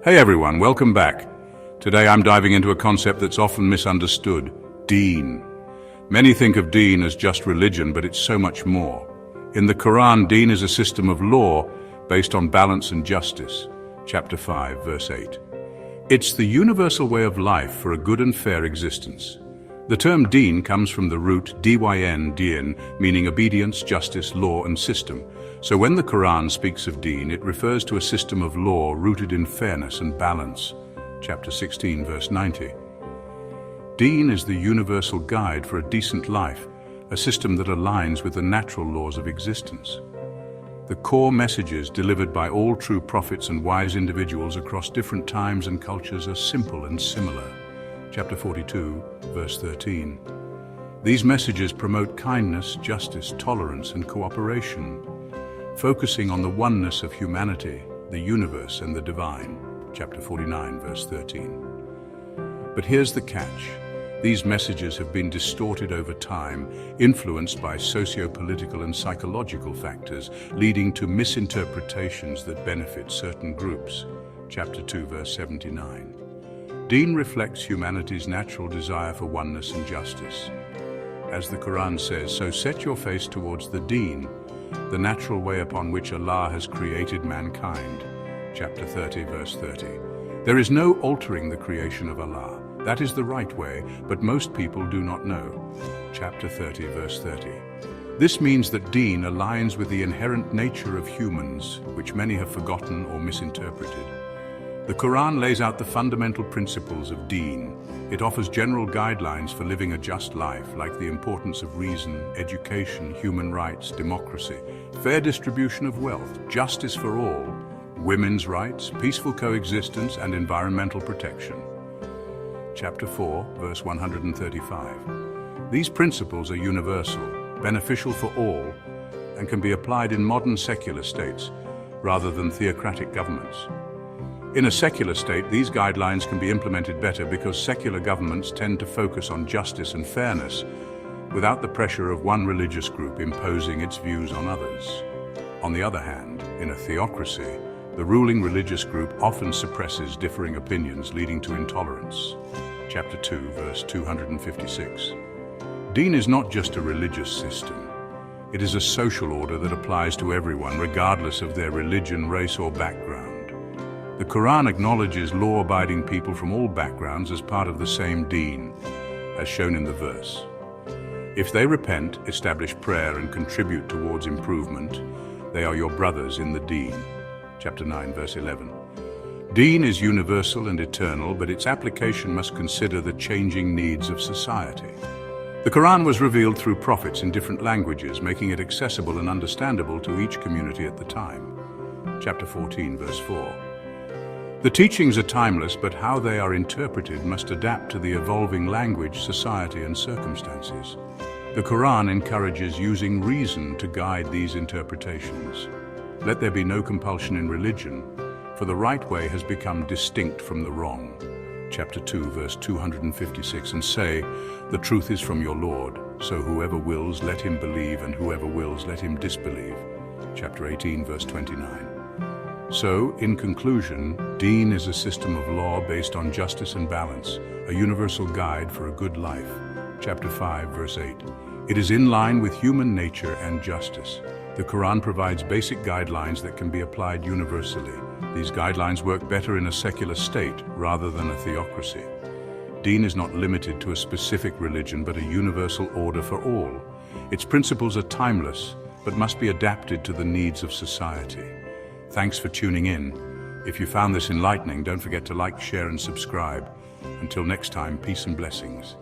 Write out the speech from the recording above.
Hey everyone, welcome back. Today I'm diving into a concept that's often misunderstood, Deen. Many think of Deen as just religion, but it's so much more. In the Quran, Deen is a system of law based on balance and justice. Chapter 5, verse 8. It's the universal way of life for a good and fair existence. The term Deen comes from the root Deen, meaning obedience, justice, law, and system. So when the Quran speaks of Deen, it refers to a system of law rooted in fairness and balance. Chapter 16, verse 90. Deen is the universal guide for a decent life, a system that aligns with the natural laws of existence. The core messages delivered by all true prophets and wise individuals across different times and cultures are simple and similar. Chapter 42, verse 13. These messages promote kindness, justice, tolerance, and cooperation, focusing on the oneness of humanity, the universe, and the divine. Chapter 49, verse 13. But here's the catch. These messages have been distorted over time, influenced by socio-political and psychological factors, leading to misinterpretations that benefit certain groups. Chapter 2, verse 79. Deen reflects humanity's natural desire for oneness and justice. As the Quran says, so set your face towards the Deen, the natural way upon which Allah has created mankind. Chapter 30, verse 30. There is no altering the creation of Allah. That is the right way, but most people do not know. Chapter 30, verse 30. This means that Deen aligns with the inherent nature of humans, which many have forgotten or misinterpreted. The Quran lays out the fundamental principles of Deen. It offers general guidelines for living a just life, like the importance of reason, education, human rights, democracy, fair distribution of wealth, justice for all, women's rights, peaceful coexistence, and environmental protection. Chapter 4, verse 135. These principles are universal, beneficial for all, and can be applied in modern secular states, rather than theocratic governments. In a secular state, these guidelines can be implemented better because secular governments tend to focus on justice and fairness without the pressure of one religious group imposing its views on others. On the other hand, in a theocracy, the ruling religious group often suppresses differing opinions, leading to intolerance. Chapter 2, verse 256. Deen is not just a religious system. It is a social order that applies to everyone, regardless of their religion, race, or background. The Quran acknowledges law-abiding people from all backgrounds as part of the same Deen, as shown in the verse. If they repent, establish prayer, and contribute towards improvement, they are your brothers in the Deen. Chapter 9, verse 11. Deen is universal and eternal, but its application must consider the changing needs of society. The Quran was revealed through prophets in different languages, making it accessible and understandable to each community at the time. Chapter 14, verse 4. The teachings are timeless, but how they are interpreted must adapt to the evolving language, society, and circumstances. The Quran encourages using reason to guide these interpretations. Let there be no compulsion in religion, for the right way has become distinct from the wrong. Chapter 2, verse 256, and say, the truth is from your Lord, so whoever wills, let him believe, and whoever wills, let him disbelieve. Chapter 18, verse 29. So, in conclusion, Deen is a system of law based on justice and balance, a universal guide for a good life. Chapter 5, verse 8. It is in line with human nature and justice. The Quran provides basic guidelines that can be applied universally. These guidelines work better in a secular state rather than a theocracy. Deen is not limited to a specific religion, but a universal order for all. Its principles are timeless, but must be adapted to the needs of society. Thanks for tuning in. If you found this enlightening, don't forget to like, share, and subscribe. Until next time, peace and blessings.